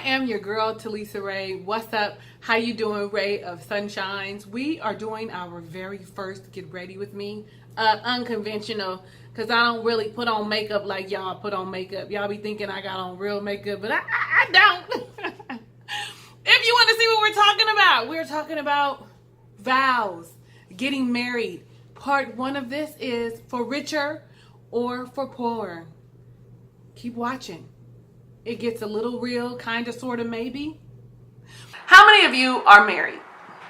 am your girl, Talisa Rae. What's up? How you doing, Ray of Sunshines? We are doing our very first Get Ready With Me. Unconventional, because I don't really put on makeup like y'all put on makeup. Y'all be thinking I got on real makeup, but I don't. If you want to see what we're talking about vows, getting married. Part one of this is for richer or for poorer. Keep watching. It gets a little real, kind of, sort of, maybe. How many of you are married?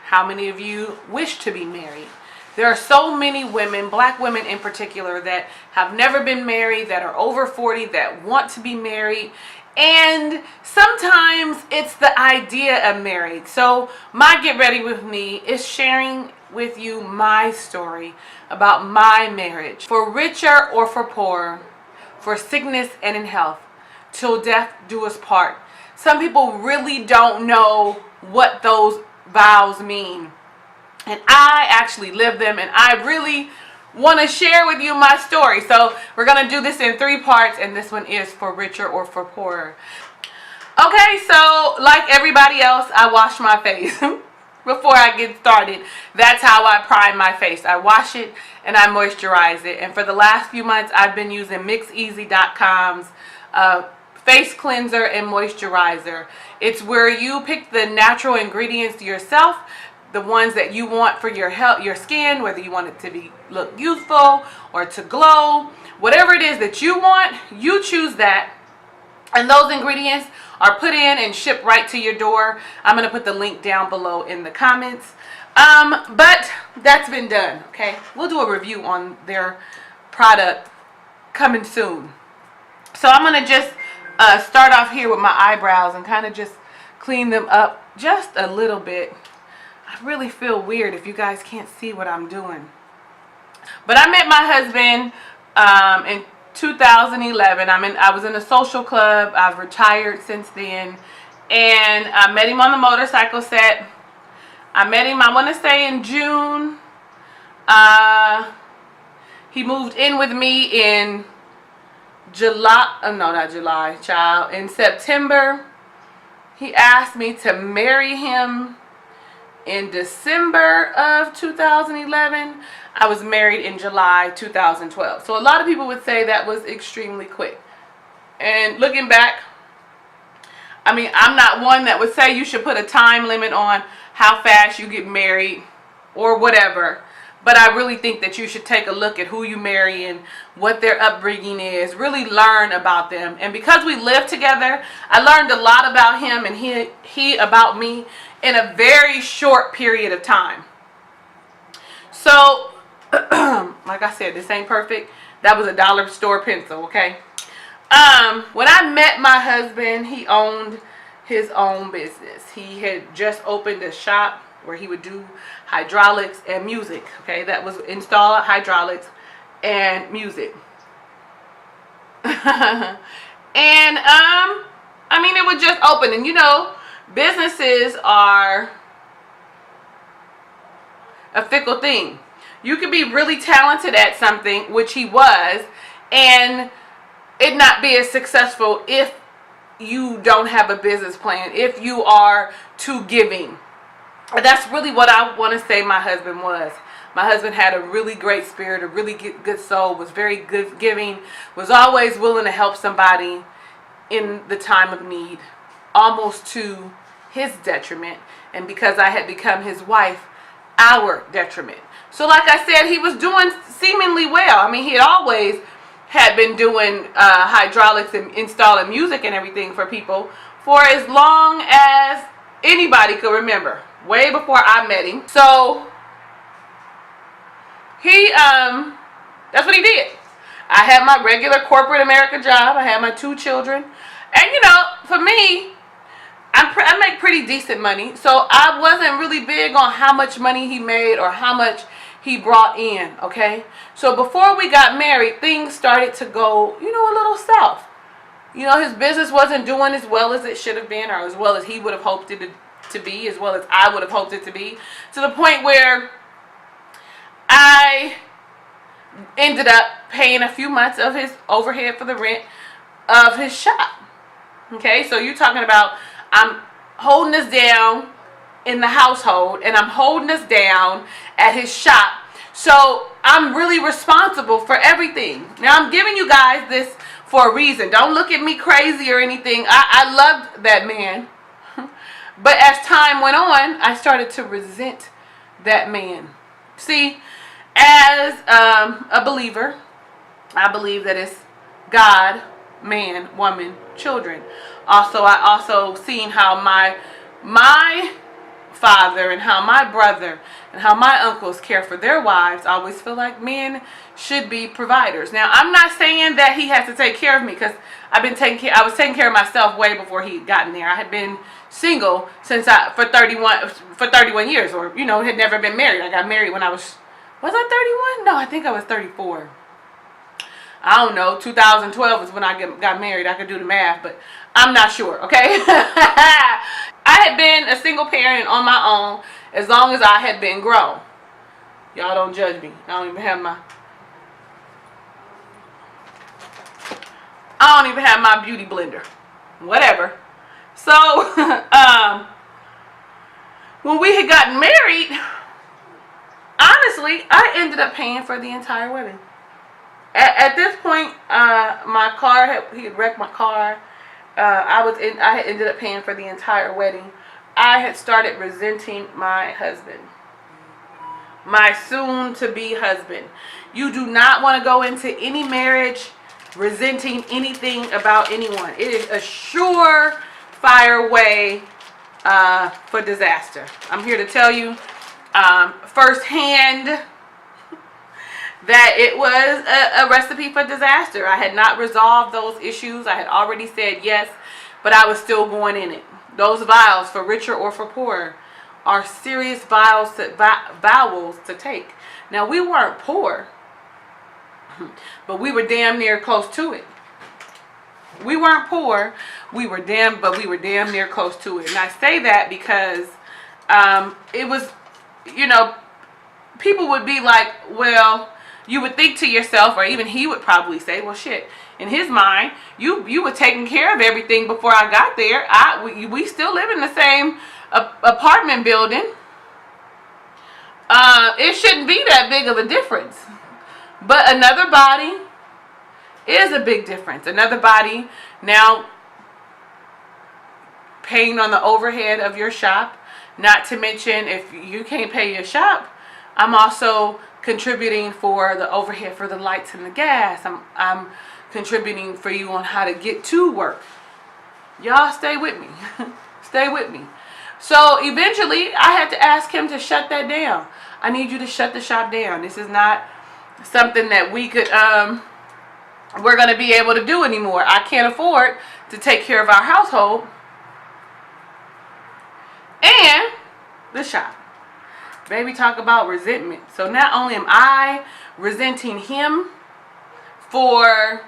How many of you wish to be married? There are so many women, black women in particular, that have never been married, that are over 40, that want to be married. And sometimes it's the idea of married. So my Get Ready With Me is sharing with you my story about my marriage. For richer or for poorer, for sickness and in health, till death do us part. Some people really don't know what those vows mean. And I actually live them, and I really want to share with you my story. So we're going to do this in 3 parts, and this one is for richer or for poorer. Okay, so like everybody else, I wash my face before I get started. That's how I prime my face. I wash it and I moisturize it. And for the last few months, I've been using MixEasy.com's face cleanser and moisturizer. It's where you pick the natural ingredients yourself, the ones that you want for your health, your skin, whether you want it to look youthful or to glow, whatever it is that you want, you choose that. And those ingredients are put in and shipped right to your door. I'm going to put the link down below in the comments. But that's been done, okay? We'll do a review on their product coming soon. So I'm going to just start off here with my eyebrows and kind of just clean them up just a little bit. I really feel weird if you guys can't see what I'm doing. But I met my husband in 2011. I was in a social club. I've retired since then. And I met him on the motorcycle set. I met him, I want to say, in June. He moved in with me in July. Oh, no, not July, child. In September. He asked me to marry him in December of 2011. I was married in July 2012. So a lot of people would say that was extremely quick. And looking back, I mean, I'm not one that would say you should put a time limit on how fast you get married or whatever. But I really think that you should take a look at who you marry and what their upbringing is. Really learn about them. And because we lived together, I learned a lot about him and he about me in a very short period of time. So, like I said, this ain't perfect. That was a dollar store pencil, okay? When I met my husband, he owned his own business. He had just opened a shop where he would do hydraulics and music, okay? That was install hydraulics and music. And, I mean, it was just open. And, you know, businesses are a fickle thing. You could be really talented at something, which he was, and it not be as successful if you don't have a business plan, if you are too giving. And that's really what I want to say my husband was. My husband had a really great spirit, a really good soul, was very good giving, was always willing to help somebody in the time of need, almost to his detriment. And because I had become his wife, our detriment. So like I said, he was doing seemingly well. I mean, he had been doing hydraulics and installing music and everything for people for as long as anybody could remember. Way before I met him. So he that's what he did. I had my regular corporate America job. I had my 2 children. And you know, for me, I make pretty decent money. So I wasn't really big on how much money he made or how much he brought in, okay? So before we got married, things started to go, you know, a little south. You know, his business wasn't doing as well as it should have been, or as well as he would have hoped it to be, as well as I would have hoped it to be, to the point where I ended up paying a few months of his overhead for the rent of his shop. Okay, so you're talking about I'm holding us down in the household, and I'm holding us down at his shop. So I'm really responsible for everything. Now I'm giving you guys this for a reason. Don't look at me crazy or anything. I loved that man. But as time went on, I started to resent that man. See, as a believer, I believe that it's God, man, woman, children. Also, I also seen how my father and how my brother and how my uncles care for their wives. I always feel like men should be providers. Now, I'm not saying that he has to take care of me, because I was taking care of myself way before he had gotten there. I had been single since for 31 years, or had never been married. I got married when I was I 31? No, I think I was 34. I don't know. 2012 is when I got married. I could do the math, but I'm not sure, okay? I had been a single parent on my own as long as I had been grown. Y'all don't judge me. I don't even have my beauty blender. Whatever. So, when we had gotten married, honestly, I ended up paying for the entire wedding. At this point, my car he had wrecked my car. I had ended up paying for the entire wedding. I had started resenting my husband, my soon-to-be husband. You do not want to go into any marriage resenting anything about anyone. It is a surefire way for disaster. I'm here to tell you firsthand that it was a recipe for disaster. I had not resolved those issues. I had already said yes, but I was still going in it. Those vows, for richer or for poorer, are serious vows to take. Now, we weren't poor, but we were damn near close to it. We weren't poor, we were damn near close to it. And I say that because it was, people would be like, well, you would think to yourself, or even he would probably say, well, shit, in his mind, you were taking care of everything before I got there. We still live in the same apartment building. It shouldn't be that big of a difference. But another body is a big difference. Another body now paying on the overhead of your shop. Not to mention, if you can't pay your shop, I'm also contributing for the overhead for the lights and the gas. I'm contributing for you on how to get to work. Y'all stay with me. Stay with me. So eventually I had to ask him to shut that down. I need you to shut the shop down. This is not something that we're going to be able to do anymore. I can't afford to take care of our household and the shop. Baby, talk about resentment. So not only am I resenting him for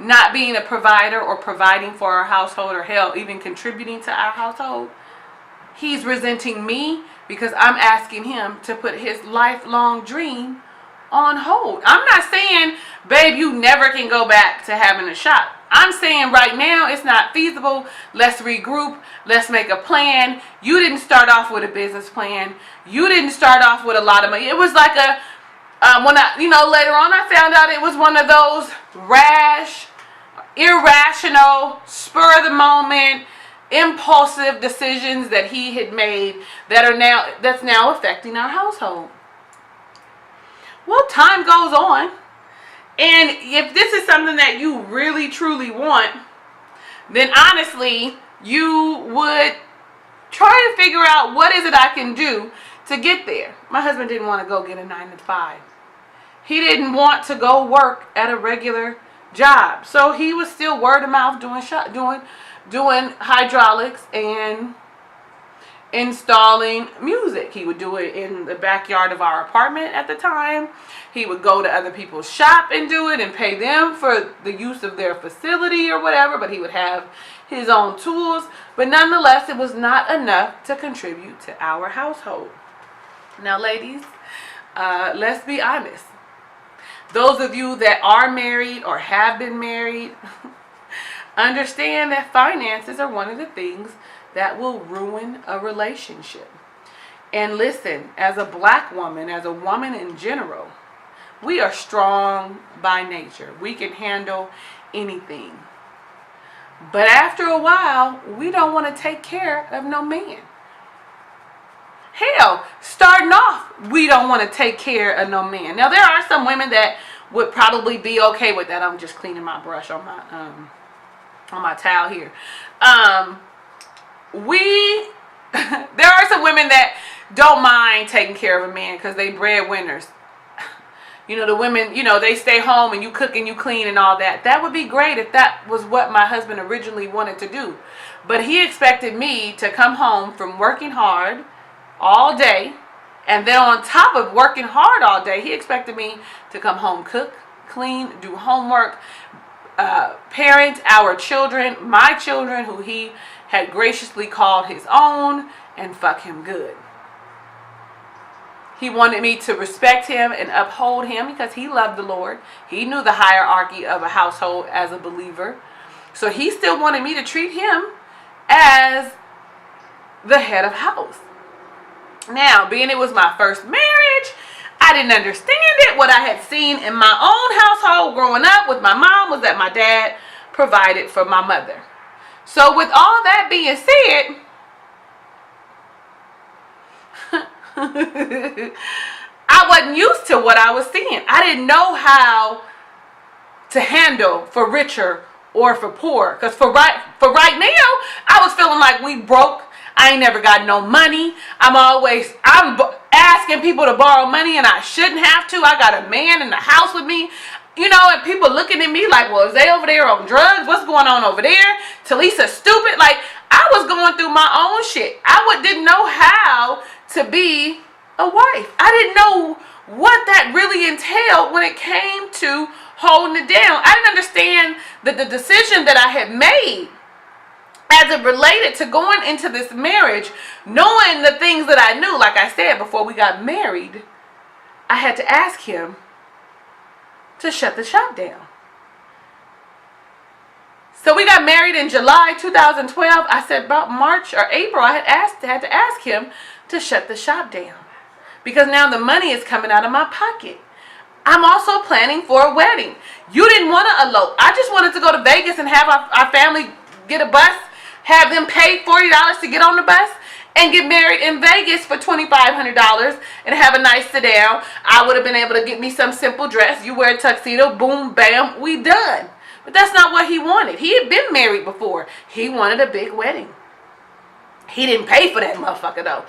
not being a provider or providing for our household, or hell, even contributing to our household, he's resenting me because I'm asking him to put his lifelong dream on hold. I'm not saying, babe, you never can go back to having a shop. I'm saying right now it's not feasible. Let's regroup. Let's make a plan. You didn't start off with a business plan. You didn't start off with a lot of money. It was like later on I found out it was one of those rash, irrational, spur of the moment, impulsive decisions that he had made that's now affecting our household. Well, time goes on. And if this is something that you really, truly want, then honestly, you would try to figure out what is it I can do to get there. My husband didn't want to go get a 9-to-5. He didn't want to go work at a regular job. So he was still word of mouth doing hydraulics and installing music. He would do it in the backyard of our apartment at the time. He would go to other people's shop and do it and pay them for the use of their facility or whatever, but he would have his own tools. But nonetheless, it was not enough to contribute to our household. Now, ladies, let's be honest. Those of you that are married or have been married, Understand that finances are one of the things that will ruin a relationship. And listen, as a black woman, as a woman in general, we are strong by nature. We can handle anything. But after a while, we don't want to take care of no man. Hell, starting off, we don't want to take care of no man. Now, there are some women that would probably be okay with that. I'm just cleaning my brush on my towel here. There are some women that don't mind taking care of a man because they breadwinners. You know, the women, you know, they stay home and you cook and you clean and all that. That would be great if that was what my husband originally wanted to do. But he expected me to come home from working hard all day. And then on top of working hard all day, he expected me to come home, cook, clean, do homework, parent our children, my children, who he had graciously called his own, and fuck him good. He wanted me to respect him and uphold him because he loved the Lord. He knew the hierarchy of a household as a believer. So he still wanted me to treat him as the head of house. Now, being it was my first marriage, I didn't understand it. What I had seen in my own household growing up with my mom was that my dad provided for my mother. So with all that being said, I wasn't used to what I was seeing. I didn't know how to handle for richer or for poor. Because for right now, I was feeling like we broke. I ain't never got no money. I'm asking people to borrow money and I shouldn't have to. I got a man in the house with me. You know, and people looking at me like, well, is they over there on drugs? What's going on over there? Talisa stupid. Like, I was going through my own shit. I didn't know how to be a wife. I didn't know what that really entailed when it came to holding it down. I didn't understand that the decision that I had made as it related to going into this marriage, knowing the things that I knew, like I said, before we got married, I had to ask him to shut the shop down. So we got married in July 2012. I said about March or April, I had to ask him to shut the shop down. Because now the money is coming out of my pocket. I'm also planning for a wedding. You didn't want to elope. I just wanted to go to Vegas and have our family get a bus, have them pay $40 to get on the bus, and get married in Vegas for $2,500 and have a nice sit down. I would have been able to get me some simple dress. You wear a tuxedo, boom, bam, we done. But that's not what he wanted. He had been married before. He wanted a big wedding. He didn't pay for that motherfucker though.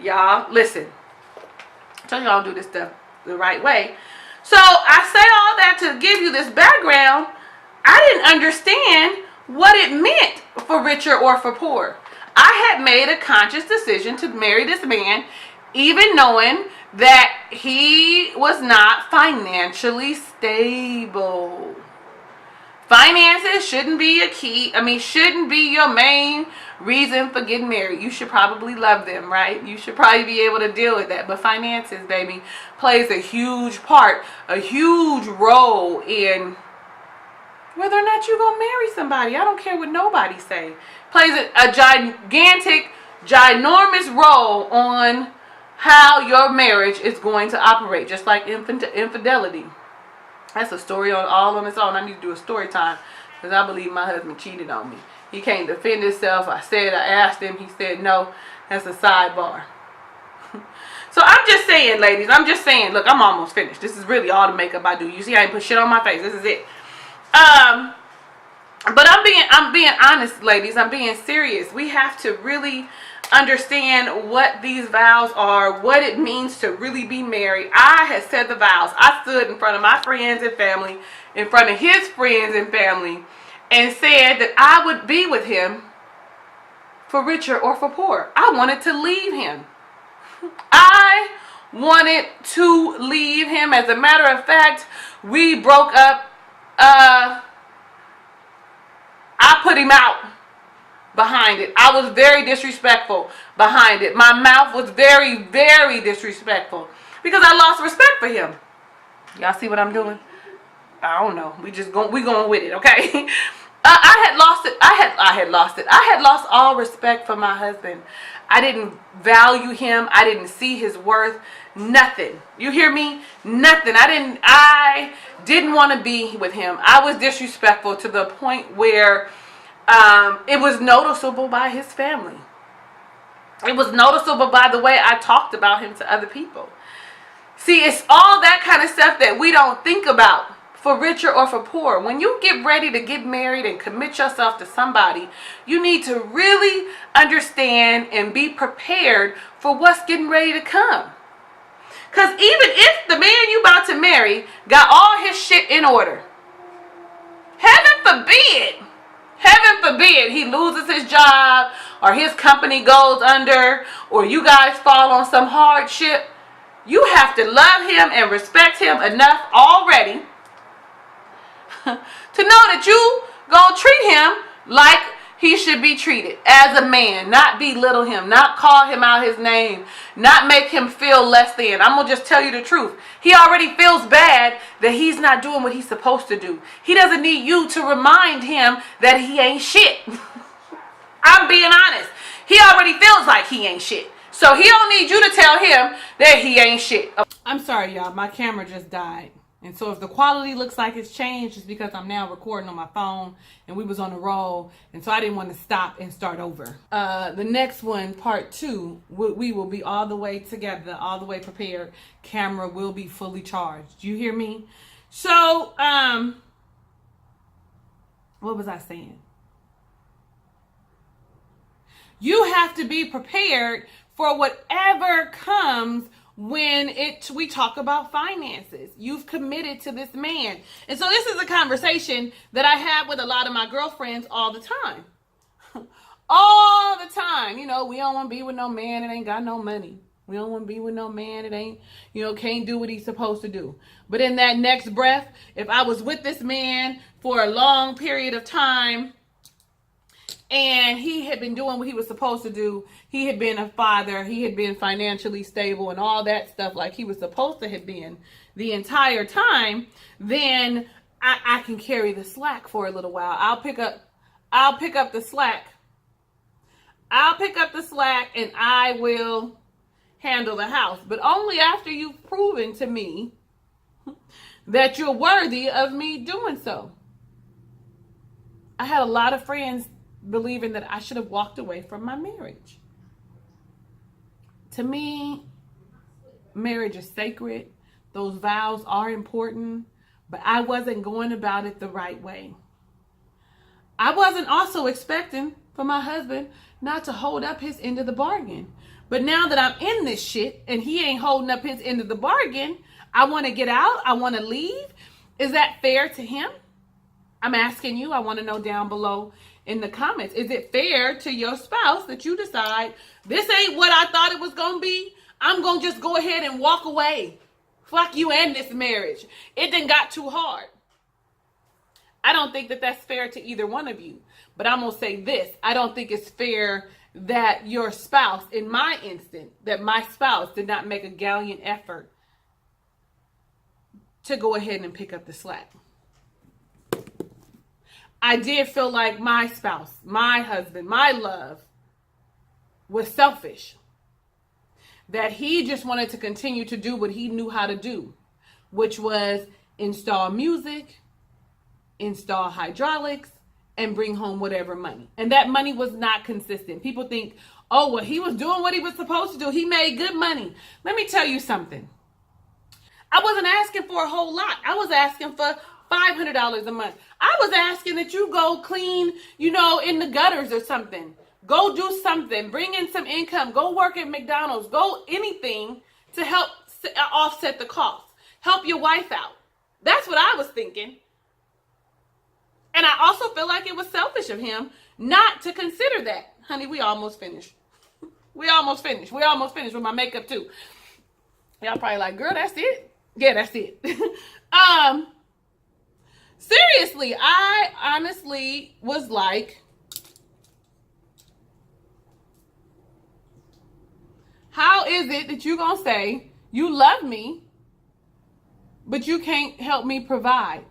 Y'all, listen. I told you I don't do this stuff the right way. So I say all that to give you this background. I didn't understand what it meant for richer or for poor. I had made a conscious decision to marry this man, even knowing that he was not financially stable. Finances shouldn't be a key. Shouldn't be your main reason for getting married. You should probably love them, right? You should probably be able to deal with that. But finances, baby, plays a huge part, a huge role in whether or not you're going to marry somebody. I don't care what nobody say. Plays a gigantic, ginormous role on how your marriage is going to operate. Just like infidelity. That's a story all on its own. I need to do a story time because I believe my husband cheated on me. He can't defend himself. I asked him. He said no. That's a sidebar. So I'm just saying, ladies. I'm just saying. Look, I'm almost finished. This is really all the makeup I do. You see, I ain't put shit on my face. This is it. But I'm being honest, ladies. I'm being serious. We have to really understand what these vows are, what it means to really be married. I had said the vows. I stood in front of my friends and family, in front of his friends and family, and said that I would be with him for richer or for poor. I wanted to leave him. I wanted to leave him. As a matter of fact, we broke up. I put him out behind it. I was very disrespectful behind it. My mouth was very, very disrespectful because I lost respect for him. Y'all see what I'm doing? I don't know. We going with it, okay? I had lost it. I had lost it. I had lost all respect for my husband. I didn't value him. I didn't see his worth. Nothing. You hear me? Nothing. I didn't want to be with him. I was disrespectful to the point where it was noticeable by his family. It was noticeable by the way I talked about him to other people. See, it's all that kind of stuff that we don't think about, for richer or for poor. When you get ready to get married and commit yourself to somebody, you need to really understand and be prepared for what's getting ready to come. Because even if the man you about to marry got all his shit in order, heaven forbid he loses his job, or his company goes under, or you guys fall on some hardship, you have to love him and respect him enough already to know that you gonna treat him like he should be treated as a man, not belittle him, not call him out his name, not make him feel less than. I'm gonna just tell you the truth. He already feels bad that he's not doing what he's supposed to do. He doesn't need you to remind him that he ain't shit. I'm being honest. He already feels like he ain't shit. So he don't need you to tell him that he ain't shit. I'm sorry, y'all. My camera just died. And so if the quality looks like it's changed, it's because I'm now recording on my phone and we was on a roll. And so I didn't want to stop and start over. The next one, part 2, we will be all the way together, all the way prepared. Camera will be fully charged. You hear me? So, what was I saying? You have to be prepared for whatever comes when we talk about finances. You've committed to this man. And so this is a conversation that I have with a lot of my girlfriends all the time. All the time. You know, we don't want to be with no man that ain't got no money. We don't want to be with no man that ain't, can't do what he's supposed to do. But in that next breath, if I was with this man for a long period of time, and he had been doing what he was supposed to do, he had been a father, he had been financially stable and all that stuff like he was supposed to have been the entire time, then I can carry the slack for a little while. I'll pick up the slack. I'll pick up the slack and I will handle the house. But only after you've proven to me that you're worthy of me doing so. I had a lot of friends believing that I should have walked away from my marriage. To me, marriage is sacred. Those vows are important, but I wasn't going about it the right way. I wasn't also expecting for my husband not to hold up his end of the bargain. But now that I'm in this shit and he ain't holding up his end of the bargain, I want to get out. I want to leave. Is that fair to him? I'm asking you. I want to know down below in the comments. Is it fair to your spouse that you decide this ain't what I thought it was going to be? I'm going to just go ahead and walk away. Fuck you and this marriage. It done got too hard. I don't think that that's fair to either one of you. But I'm going to say this. I don't think it's fair that your spouse, in my instance, that my spouse did not make a gallant effort to go ahead and pick up the slack. I did feel like my spouse, my husband, my love was selfish. That he just wanted to continue to do what he knew how to do, which was install music, install hydraulics, and bring home whatever money. And that money was not consistent. People think, oh, well, he was doing what he was supposed to do. He made good money. Let me tell you something. I wasn't asking for a whole lot. I was asking for $500 a month. I was asking that you go clean, in the gutters or something. Go do something. Bring in some income. Go work at McDonald's. Go anything to help offset the cost. Help your wife out. That's what I was thinking. And I also feel like it was selfish of him not to consider that. Honey, we almost finished. We almost finished with my makeup too. Y'all probably like, girl, that's it? Yeah, that's it. Seriously, I honestly was like, how is it that you gonna say you love me, but you can't help me provide?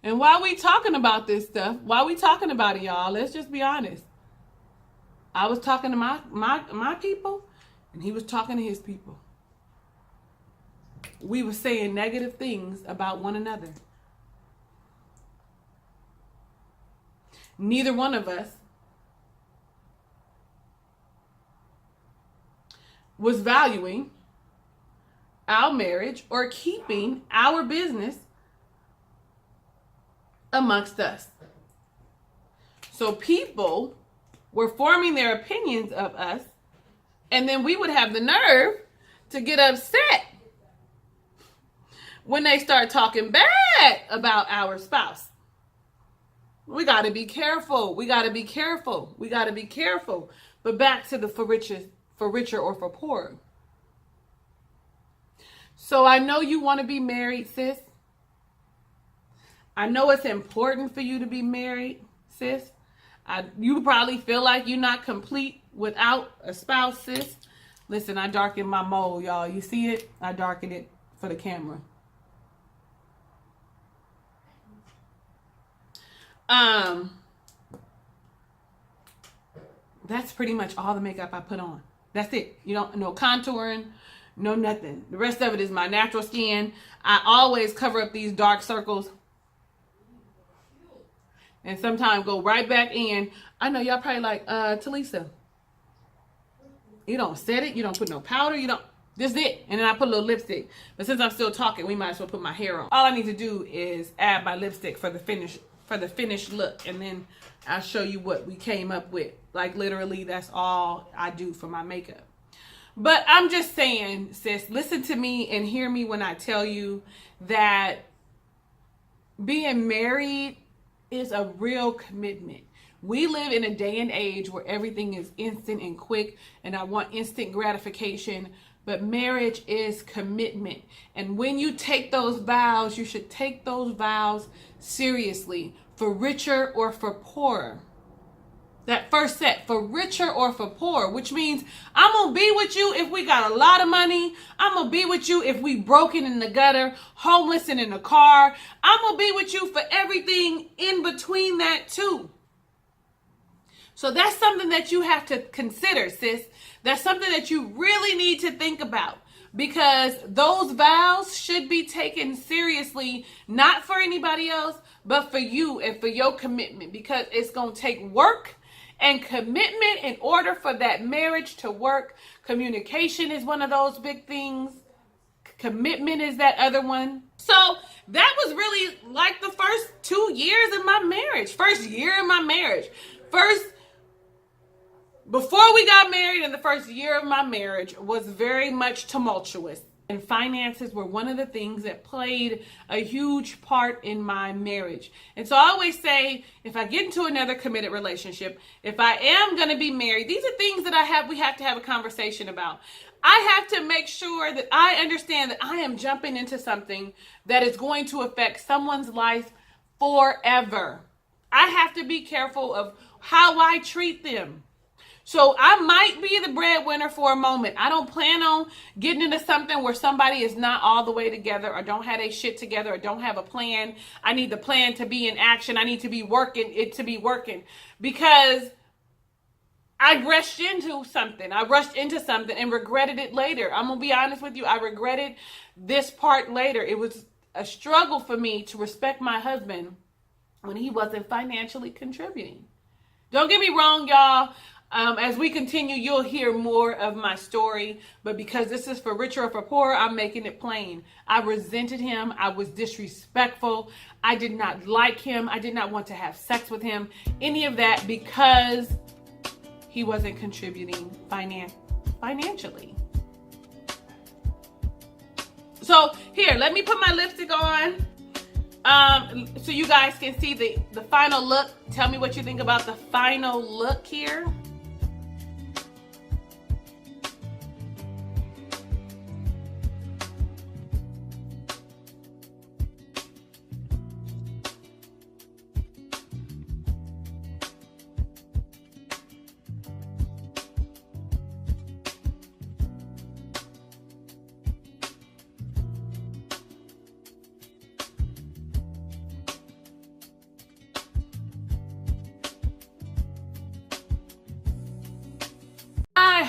And while we talking about this stuff, while we talking about it, y'all, let's just be honest. I was talking to my people, and he was talking to his people. We were saying negative things about one another. Neither one of us was valuing our marriage or keeping our business amongst us. So people were forming their opinions of us, and then we would have the nerve to get upset when they start talking bad about our spouse. We got to be careful. We got to be careful. We got to be careful. But back to the for richer or for poorer. So I know you want to be married, sis. I know it's important for you to be married, sis. You probably feel like you're not complete without a spouse, sis. Listen, I darkened my mole, y'all. You see it? I darkened it for the camera. That's pretty much all the makeup I put on. That's it. You don't, no contouring, no nothing. The rest of it is my natural skin. I always cover up these dark circles and sometimes go right back in. I know y'all probably like, Talisa, you don't set it, you don't put no powder, you don't, this is it. And then I put a little lipstick. But since I'm still talking, we might as well put my hair on. All I need to do is add my lipstick for the finished look, and then I'll show you what we came up with. Like literally, that's all I do for my makeup. But I'm just saying, sis, listen to me and hear me when I tell you that being married is a real commitment. We live in a day and age where everything is instant and quick, and I want instant gratification. But marriage is commitment. And when you take those vows, you should take those vows seriously, for richer or for poorer. That first set, for richer or for poorer, which means I'm going to be with you if we got a lot of money. I'm going to be with you if we broken in the gutter, homeless and in a car. I'm going to be with you for everything in between that too. So that's something that you have to consider, sis. That's something that you really need to think about, because those vows should be taken seriously, not for anybody else, but for you and for your commitment, because it's going to take work and commitment in order for that marriage to work. Communication is one of those big things. Commitment is that other one. So that was really like the first 2 years of my marriage. First year of my marriage. Before we got married, and the first year of my marriage was very much tumultuous. And finances were one of the things that played a huge part in my marriage. And so I always say, if I get into another committed relationship, if I am going to be married, these are things that we have to have a conversation about. I have to make sure that I understand that I am jumping into something that is going to affect someone's life forever. I have to be careful of how I treat them. So I might be the breadwinner for a moment. I don't plan on getting into something where somebody is not all the way together, or don't have their shit together, or don't have a plan. I need the plan to be in action. I need to be working it to be working, because I rushed into something. And regretted it later. I'm going to be honest with you. I regretted this part later. It was a struggle for me to respect my husband when he wasn't financially contributing. Don't get me wrong, y'all. As we continue, you'll hear more of my story, but because this is for richer or for poorer, I'm making it plain. I resented him. I was disrespectful. I did not like him. I did not want to have sex with him. Any of that, because he wasn't contributing financially. So here, let me put my lipstick on. So you guys can see the final look. Tell me what you think about the final look here.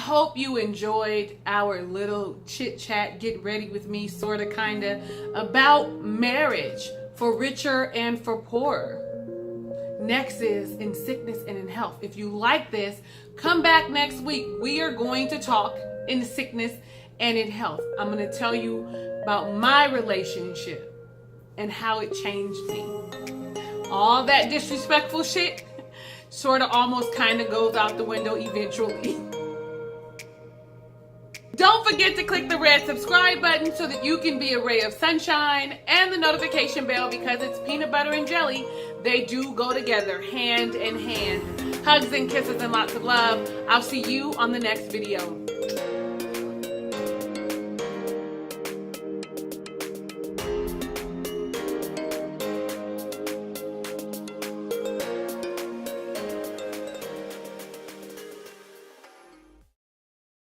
hope you enjoyed our little chit chat, get ready with me, sort of, kind of, about marriage for richer and for poorer. Next is in sickness and in health. If you like this, come back next week. We are going to talk in sickness and in health. I'm going to tell you about my relationship and how it changed me. All that disrespectful shit sort of almost kind of goes out the window eventually. Don't forget to click the red subscribe button so that you can be a ray of sunshine, and the notification bell, because it's peanut butter and jelly. They do go together, hand in hand. Hugs and kisses and lots of love. I'll see you on the next video.